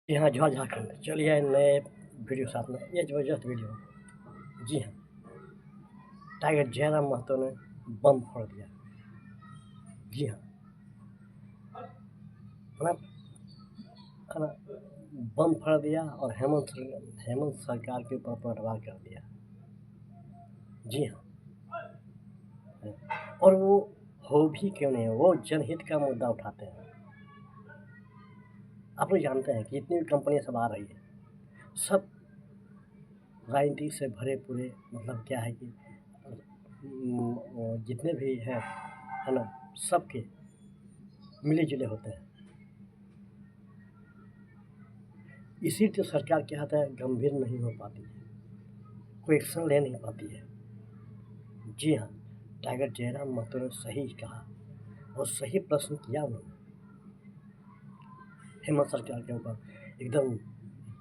जी हाँ, जवाहर झारखंड। चलिए नए वीडियो साथ में, ये ज़बरदस्त वीडियो है। जी हाँ, टाइगर जयराम महतो ने बम फोड़ दिया। जी हाँ, मतलब है ना, बम फोड़ दिया और हेमंत सरकार के ऊपर पलटवार कर दिया। जी हाँ, और वो हो भी क्यों नहीं, वो जनहित का मुद्दा उठाते हैं। आप लोग जानते हैं कि जितनी भी कंपनियाँ सब आ रही है, सब राजनीति से भरे पूरे, मतलब क्या है कि जितने भी हैं, है ना, सबके मिले-जुले होते हैं। इसी तो सरकार क्या होता है, गंभीर नहीं हो पाती है, कोई एक्शन ले नहीं पाती है। जी हाँ, टाइगर जयराम महतो ने सही कहा और सही प्रश्न किया उन्होंने। हेमंत सरकार के ऊपर एकदम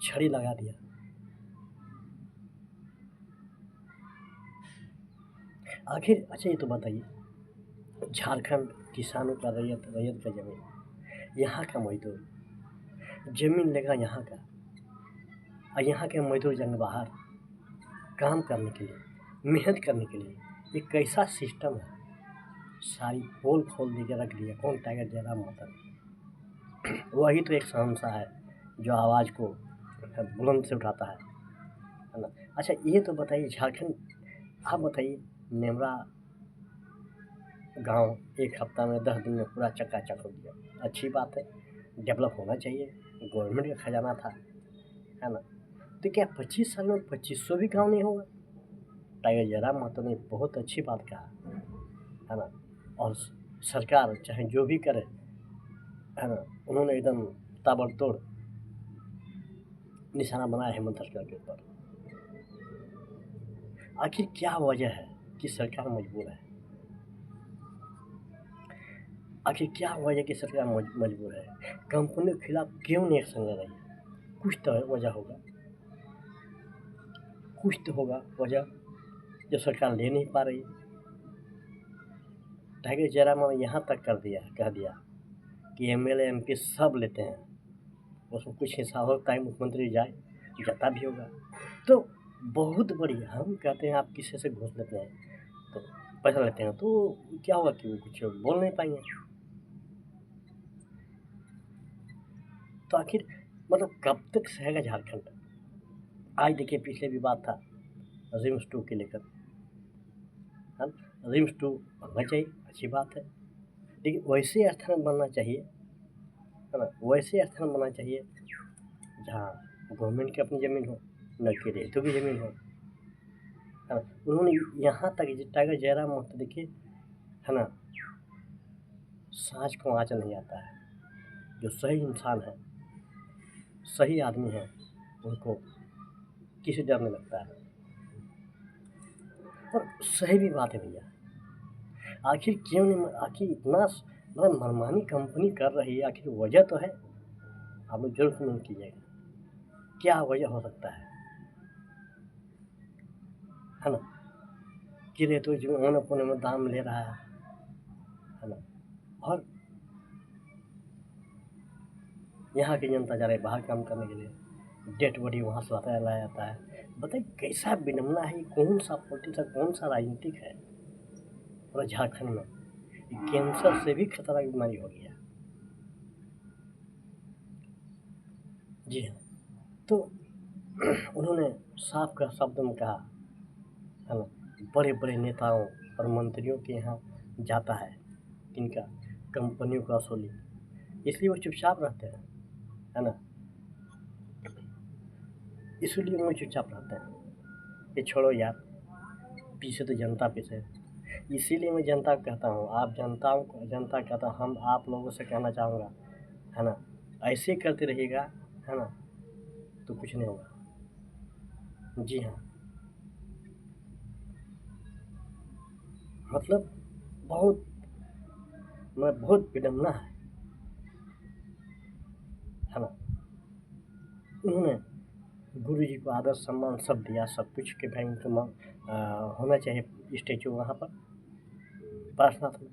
छड़ी लगा दिया। आखिर अच्छा ये तो बताइए, झारखंड किसानों का रैयत का ज़मीन, यहाँ का मज़दूर ज़मीन लेगा यहाँ का, और यहाँ के मज़दूर जाएंगे बाहर काम करने के लिए, मेहनत करने के लिए। ये कैसा सिस्टम है? सारी पोल खोल दे के रख दिया। कौन? टाइगर जयराम महतो ने। वही तो एक शहंशाह है जो आवाज़ को बुलंद से उठाता है ना। अच्छा ये तो बताइए, झारखंड, आप बताइए, नेमरा गांव एक हफ्ता में 10 दिन में पूरा चकाचक हो गया। अच्छी बात है, डेवलप होना चाहिए, गवर्नमेंट का खजाना था, है ना। तो क्या 25 साल में 2500 भी गाँव नहीं होगा? टाइगर जयराम महतो ने बहुत अच्छी बात कहा, है ना। और सरकार चाहे जो भी करे, है ना, उन्होंने एकदम ताबड़तोड़ निशाना बनाया हेमंत सरकार के ऊपर। आखिर क्या वजह है कि सरकार मजबूर है? आखिर क्या वजह कि सरकार मजबूर है? कंपनियों के खिलाफ क्यों नहीं एक्शन ले रही है? कुछ तो वजह होगा, कुछ तो होगा वजह जो सरकार ले नहीं पा रही। टाइगर जयराम ने यहाँ तक कह दिया कि एमएलए एमपी सब लेते हैं, उसमें कुछ हिस्सा होता है, मुख्यमंत्री जाए जाता भी होगा। तो बहुत बड़ी, हम कहते हैं आप किसी से घूस लेते हैं तो पैसा लेते हैं, तो क्या होगा कि वो कुछ बोल नहीं पाएंगे। तो आखिर मतलब कब तक सहेगा झारखंड? आज देखिए, पिछले भी बात था रिम्स 2 के लेकर, है ना। रिम्स 2 बनना चाहिए, अच्छी बात है, लेकिन वैसे स्थान बनना चाहिए, है ना, वैसे स्थान बनना चाहिए जहाँ गवर्नमेंट की अपनी ज़मीन हो, न कि रेतों की ज़मीन हो, है ना। उन्होंने यहाँ तक टाइगर जयराम महतो देखिए, है ना, सांझ को आँच नहीं आता है। जो सही इंसान है, सही आदमी है, उनको किसी डर नहीं लगता है। और सही भी बात है भैया, आखिर क्यों नहीं, आखिर इतना मतलब मनमानी कंपनी कर रही है, आखिर वजह तो है। आप लोग जरूर कमेंट कीजिएगा, क्या वजह हो सकता है ना। कि रेतो जो होने पोने में दाम ले रहा है ना, और यहाँ की जनता जा रही है बाहर काम करने के लिए, डेट बॉडी वहाँ से लाया जाता है। बताइए कैसा विडम्बना है, कौन सा पॉलिटिक्स है, कौन सा राजनीतिक है। और झारखंड में कैंसर से भी खतरनाक बीमारी हो गया। जी हाँ, तो उन्होंने साफ का शब्द में कहा, है ना, बड़े बड़े नेताओं और मंत्रियों के यहाँ जाता है इनका कंपनियों का वसूली, इसलिए वो चुपचाप रहते हैं, है ना, इसलिए वो चुपचाप रहते हैं। ये छोड़ो यार, पीछे तो जनता पीछे। इसीलिए मैं जनता को कहता हूँ, आप जनता कहता हूँ, हम आप लोगों से कहना चाहूँगा, है ना, ऐसे करते रहिएगा, है ना, तो कुछ नहीं होगा। जी हाँ, मतलब बहुत बहुत विडम्बना है ना। उन्होंने गुरु जी को आदर सम्मान सब दिया, सब कुछ के भाई उनका होना चाहिए स्टेचू वहाँ पर पार्शनाथ में।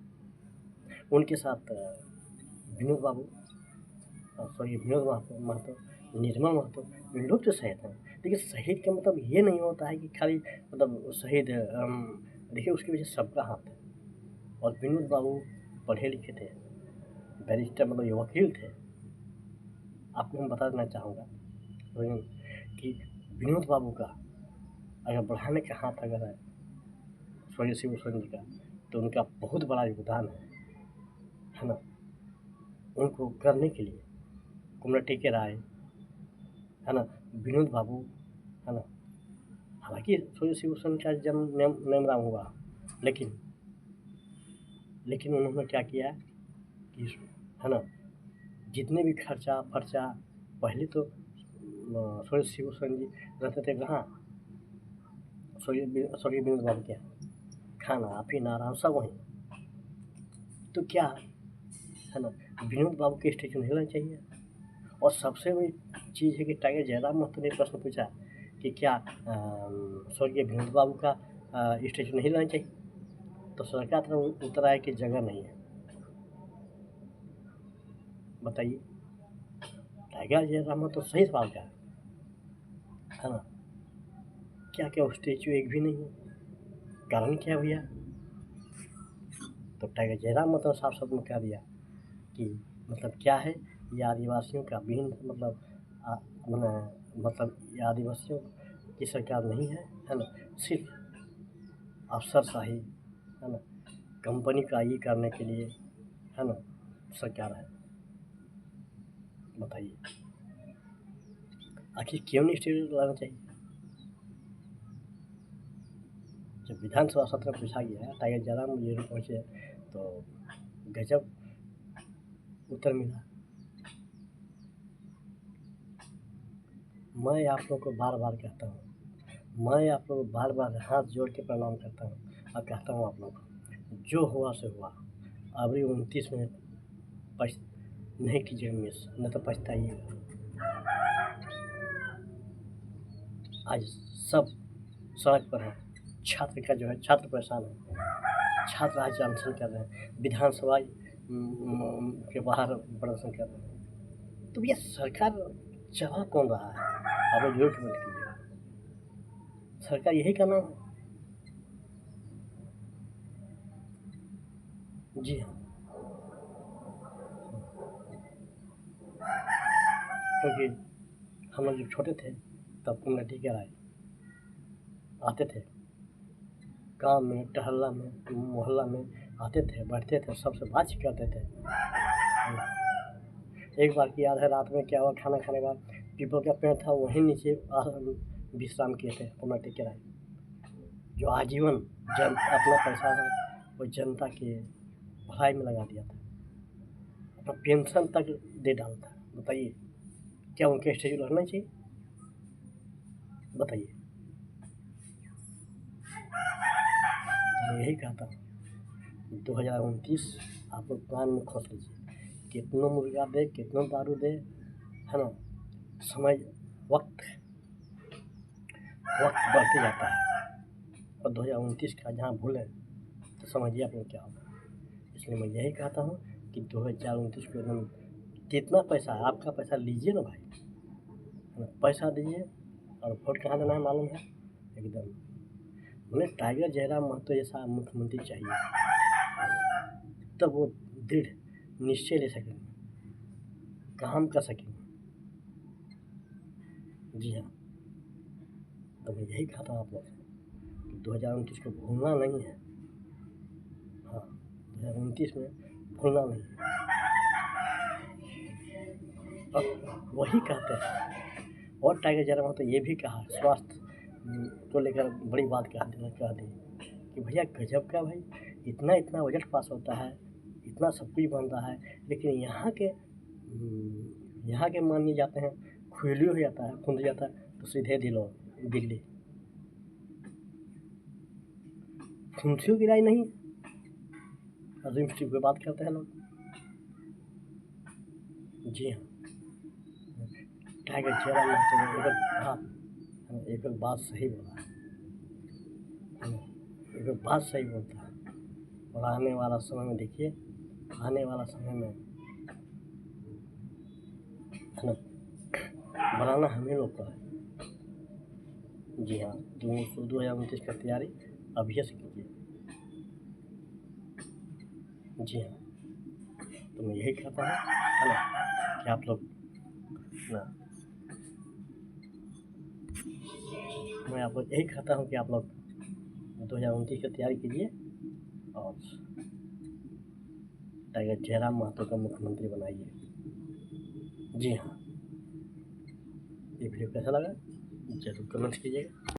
उनके साथ विनोद बाबू, सॉरी विनोद महतो, निर्मल महतो लोग तो शहीद हैं, लेकिन शहीद का मतलब ये नहीं होता है कि खाली मतलब शहीद देखिए उसके पीछे सबका हाथ है। और विनोद बाबू पढ़े लिखे थे, बैरिस्टर मतलब ये वकील थे। आपको मैं बता देना चाहूँगा कि विनोद बाबू का अगर बढ़ाने का हाथ अगर है स्वर्गीय शिबू सोरेन जी का, तो उनका बहुत बड़ा योगदान है ना। उनको करने के लिए कुमरा टेके राय है ना, विनोद बाबू है ना। हालांकि स्वर्गीय शिबू सोरेन का जन्म नेमराम हुआ, लेकिन उन्होंने क्या किया कि है ना, जितने भी खर्चा पहले तो स्वर्गीय शिबू सोरेन जी रहते थे कहाँ, स्वर्गीय विनोद बाबू के यहाँ, खाना पीना रहना सब वहीं। तो क्या है ना, विनोद बाबू के स्टेचू नहीं होना चाहिए। और सबसे बड़ी चीज़ है कि टाइगर जयराम महतो ने प्रश्न पूछा कि क्या स्वर्गीय विनोद बाबू का स्टेचू नहीं रहना चाहिए, तो सरकार तरफ उत्तर आया कि जगह नहीं है। बताइए, टाइगर जयराम महतो सही सवाल का है ना, क्या स्टेचू एक भी नहीं है, कारण क्या भैया। तो टाइगर जयराम महतो साफ शब्द में कह दिया कि मतलब क्या है, ये आदिवासियों का बिन मतलब ये आदिवासियों की सरकार नहीं है ना, सिर्फ अफसरशाही है ना, कंपनी का ये करने के लिए है ना सरकार है। बताइए, आखिर क्यों नहीं स्टेट लाना चाहिए। जब विधानसभा सत्र पूछा गया, टाइगर जयराम जी पहुँचे तो गजब उत्तर मिला। मैं आप लोगों को बार बार कहता हूँ, मैं आप लोगों को बार बार हाथ जोड़ के प्रणाम करता हूँ और कहता हूँ आप लोग को जो हुआ से हुआ, अभी 29 में नहीं कीजिएगा मिस, न तो पछताइएगा। आज सब सड़क पर है, छात्र का जो है छात्र परेशान है, छात्र आज अनशन कर रहे हैं, विधानसभा के बाहर प्रदर्शन कर रहे हैं। तो भैया सरकार चला कौन रहा है, आप लोग जरूर कमेंट कीजिएगा। सरकार यही का नाम है। जी हाँ, क्योंकि हम लोग जब छोटे थे तब कुमरा टीके राय आते थे, गांव में टहलना में मोहल्ला में आते थे, बैठते थे, सबसे बातचीत करते थे। एक बार की याद है, रात में क्या हुआ, खाना खाने के बाद पीपल का पेड़ था वहीं नीचे विश्राम किए थे कुमरा टीके राय, जो आजीवन अपना पैसा वो जनता के भलाई में लगा दिया था, अपना पेंशन तक दे डाला था। बताइए, क्या उनके स्टेचू रहना चाहिए। बताइए, तो यही कहता हूँ 2029 आप लोग कान में खोस लीजिए, कितना मुर्गा दे कितना दारू दे है ना, समय वक्त बढ़ते जाता है, और 2029 का जहाँ भूलें तो समझिए आप लोग क्या होगा। इसलिए मैं यही कहता हूँ कि 2029 को एकदम कितना पैसा है, आपका पैसा लीजिए ना भाई, है ना, पैसा दीजिए और वोट कहाँ देना है मालूम है एकदम। उन्हें टाइगर जयराम महतो जैसा मुख्यमंत्री चाहिए, तब वो दृढ़ निश्चय ले सकेंगे, काम कर सकेंगे। जी हाँ, तो मैं यही कहता हूँ आप लोग कि 2029 को भूलना नहीं है। हाँ, 2029 में भूलना नहीं है। अब वही कहते हैं, और टाइगर जयराम महतो ये भी कहा, स्वास्थ्य को लेकर बड़ी बात कह दी कि भैया गजब का भाई, इतना बजट पास होता है, इतना सब कुछ बन रहा है, लेकिन यहाँ के मान नहीं जाते हैं, खुली हो जाता है, खुंद जाता है तो सीधे दिल्ली। फुंसियों की राय नहीं, अजीम स्टीव की बात करते हैं लोग। जी हाँ, टाइगर जयराम महतो एक बात सही बोला है, एक बात सही बोलता है। और आने वाला समय में देखिए, आने वाला समय में है ना, बनाना हम ही लोग का है। जी हाँ, 2029 का तैयारी अभी से कीजिए। जी हाँ, तो मैं यही कहता हूँ, है ना, कि आप लोग ना, मैं आप लोग यही कहता हूँ कि आप लोग 2029 की तैयारी कीजिए और टाइगर जयराम महतो का मुख्यमंत्री बनाइए। जी हाँ, ये वीडियो कैसा लगा ज़रूर कमेंट कीजिएगा।